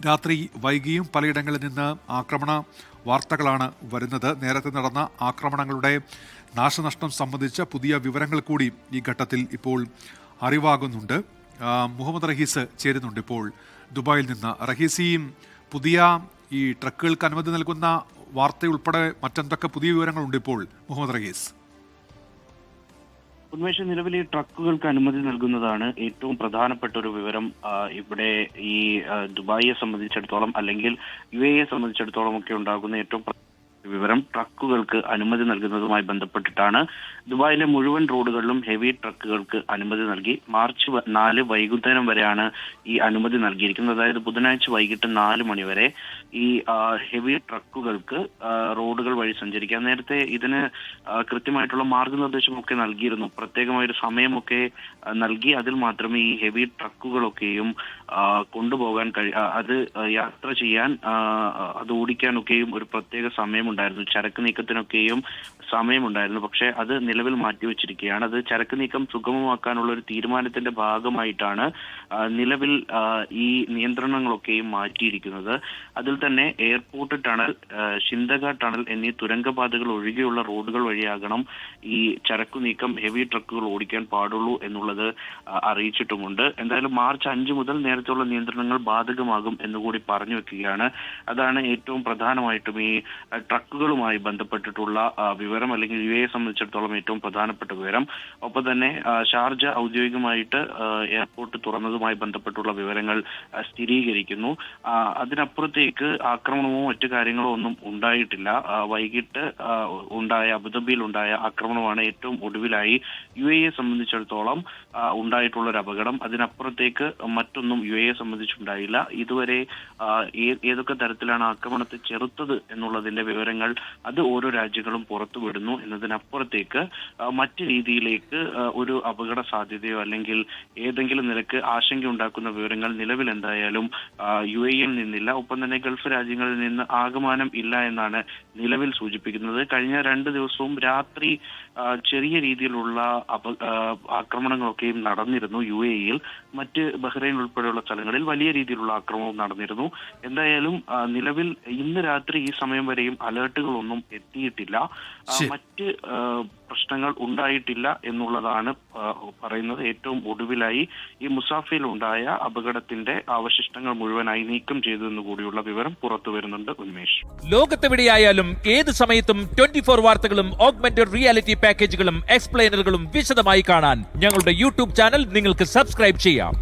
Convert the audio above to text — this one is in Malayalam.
രാത്രി വൈകിയും പലയിടങ്ങളിൽ നിന്ന് ആക്രമണ വാർത്തകളാണ് വരുന്നത്. നേരത്തെ നടന്ന ആക്രമണങ്ങളുടെ നാശനഷ്ടം സംബന്ധിച്ച പുതിയ വിവരങ്ങൾ കൂടി ഈ ഘട്ടത്തിൽ ഇപ്പോൾ അറിവാകുന്നുണ്ട്. മുഹമ്മദ് റഹീസ് ചേരുന്നുണ്ട് ഇപ്പോൾ ദുബായിൽ നിന്ന്. റഹീസിയും പുതിയ ഈ ട്രക്കുകൾക്ക് അനുമതി നൽകുന്ന വാർത്തയുൾപ്പെടെ മറ്റെന്തൊക്കെ പുതിയ വിവരങ്ങളുണ്ട് ഇപ്പോൾ മുഹമ്മദ് റഹീസ്? ഉന്മേഷ, നിലവിൽ ഈ ട്രക്കുകൾക്ക് അനുമതി നൽകുന്നതാണ് ഏറ്റവും പ്രധാനപ്പെട്ട ഒരു വിവരം. ഇവിടെ ഈ ദുബായിയെ സംബന്ധിച്ചിടത്തോളം അല്ലെങ്കിൽ UAE സംബന്ധിച്ചിടത്തോളം ഒക്കെ ഉണ്ടാകുന്ന ഏറ്റവും വിവരം ട്രക്കുകൾക്ക് അനുമതി നൽകുന്നതുമായി ബന്ധപ്പെട്ടിട്ടാണ്. ദുബായിലെ മുഴുവൻ റോഡുകളിലും ഹെവി ട്രക്കുകൾക്ക് അനുമതി നൽകി. മാർച്ച് 4 വൈകുന്നേരം വരെയാണ് ഈ അനുമതി നൽകിയിരിക്കുന്നത്. അതായത് ബുധനാഴ്ച വൈകിട്ട് 4 മണി വരെ ഈ ഹെവി ട്രക്കുകൾക്ക് റോഡുകൾ വഴി സഞ്ചരിക്കാം. നേരത്തെ ഇതിന് കൃത്യമായിട്ടുള്ള മാർഗനിർദ്ദേശമൊക്കെ നൽകിയിരുന്നു. പ്രത്യേകമായൊരു സമയമൊക്കെ നൽകി അതിൽ മാത്രമേ ഈ ഹെവി ട്രക്കുകളൊക്കെയും കൊണ്ടുപോകാൻ അത് യാത്ര ചെയ്യാൻ അത് ഓടിക്കാനൊക്കെയും ഒരു പ്രത്യേക സമയമുണ്ടായിരുന്നു. ചരക്ക് നീക്കത്തിനൊക്കെയും സമയമുണ്ടായിരുന്നു. പക്ഷേ അത് നിലവിൽ മാറ്റിവെച്ചിരിക്കുകയാണ്. അത് ചരക്ക് നീക്കം സുഗമമാക്കാനുള്ള ഒരു തീരുമാനത്തിന്റെ ഭാഗമായിട്ടാണ് നിലവിൽ ഈ നിയന്ത്രണങ്ങളൊക്കെയും മാറ്റിയിരിക്കുന്നത്. അതിൽ തന്നെ എയർപോർട്ട് ടണൽ, ഷിന്തഗ ടണൽ എന്നീ തുരങ്കപാതകൾ ഒഴികെയുള്ള റോഡുകൾ വഴിയാകണം ഈ ചരക്കു നീക്കം ഹെവി ട്രക്കുകൾ ഓടിക്കാൻ പാടുള്ളൂ എന്നുള്ളത് അറിയിച്ചിട്ടുമുണ്ട്. എന്തായാലും മാർച്ച് 5 മുതൽ നേരത്തെയുള്ള നിയന്ത്രണങ്ങൾ ബാധകമാകും എന്നുകൂടി പറഞ്ഞു വെക്കുകയാണ്. അതാണ് ഏറ്റവും പ്രധാനമായിട്ടും ഈ ട്രക്കുകളുമായി ബന്ധപ്പെട്ടിട്ടുള്ള വിവരം, അല്ലെങ്കിൽ UAE സംബന്ധിച്ചിടത്തോളം ഏറ്റവും പ്രധാനപ്പെട്ട വിവരം. ഒപ്പം തന്നെ ഷാർജ ഔദ്യോഗികമായിട്ട് എയർപോർട്ട് തുറന്നതുമായി ബന്ധപ്പെട്ടുള്ള വിവരങ്ങൾ സ്ഥിരീകരിക്കുന്നു. അതിനപ്പുറത്തേക്ക് ആക്രമണമോ മറ്റു കാര്യങ്ങളോ ഒന്നും ഉണ്ടായിട്ടില്ല. വൈകിട്ട് അബുദാബിയിൽ ഉണ്ടായ ആക്രമണമാണ് ഏറ്റവും ഒടുവിലായി UAE സംബന്ധിച്ചിടത്തോളം ഉണ്ടായിട്ടുള്ള ഒരു അപകടം. അതിനപ്പുറത്തേക്ക് മറ്റൊന്നും UAE സംബന്ധിച്ചുണ്ടായില്ല. ഇതുവരെ ഏതൊക്കെ തരത്തിലാണ് ആക്രമണത്തെ ചെറുത്തത് എന്നുള്ളതിന്റെ വിവരങ്ങൾ അത് ഓരോ രാജ്യങ്ങളും പുറത്തുവിടുന്നു. എന്നതിനപ്പുറത്തേക്ക് മറ്റു രീതിയിലേക്ക് ഒരു അപകട സാധ്യതയോ അല്ലെങ്കിൽ ഏതെങ്കിലും നിലക്ക് ആശങ്കയുണ്ടാക്കുന്ന വിവരങ്ങൾ നിലവിൽ എന്തായാലും UAE-യിൽ നിന്നില്ല. ഒപ്പം തന്നെ ഗൾഫ് രാജ്യങ്ങളിൽ നിന്ന് ആഗമനം ഇല്ല എന്നാണ് നിലവിൽ സൂചിപ്പിക്കുന്നത്. കഴിഞ്ഞ 2 ദിവസവും രാത്രി ചെറിയ രീതിയിലുള്ള ആക്രമണങ്ങളൊക്കെയും നടന്നിരുന്നു UAE-യിൽ. മറ്റ് ബഹ്റൈൻ ഉൾപ്പെടെയുള്ള സ്ഥലങ്ങളിൽ വലിയ രീതിയിലുള്ള ആക്രമണവും നടന്നിരുന്നു. എന്തായാലും നിലവിൽ ഇന്ന് രാത്രി ഈ സമയം വരെയും അലേർട്ടുകളൊന്നും എത്തിയിട്ടില്ല. മറ്റ് പ്രശ്നങ്ങൾ ഉണ്ടായിട്ടില്ല എന്നുള്ളതാണ് പറയുന്നത്. ഏറ്റവും ഒടുവിലായി ഈ മുസാഫയിൽ ഉണ്ടായ അപകടത്തിന്റെ അവശിഷ്ടങ്ങൾ മുഴുവനായി നീക്കം ചെയ്തതെന്നു കൂടിയുള്ള വിവരം പുറത്തു വരുന്നുണ്ട്. ഉന്മേഷ്, ലോകത്തെവിടെയായാലും ഏത് സമയത്തും 24 വാർത്തകളും ഓഗ്മെന്റഡ് റിയാലിറ്റി പാക്കേജുകളും എക്സ്പ്ലെയിനറുകളും വിശദമായി കാണാൻ ഞങ്ങളുടെ YouTube ചാനൽ നിങ്ങൾക്ക് സബ്സ്ക്രൈബ് ചെയ്യാം.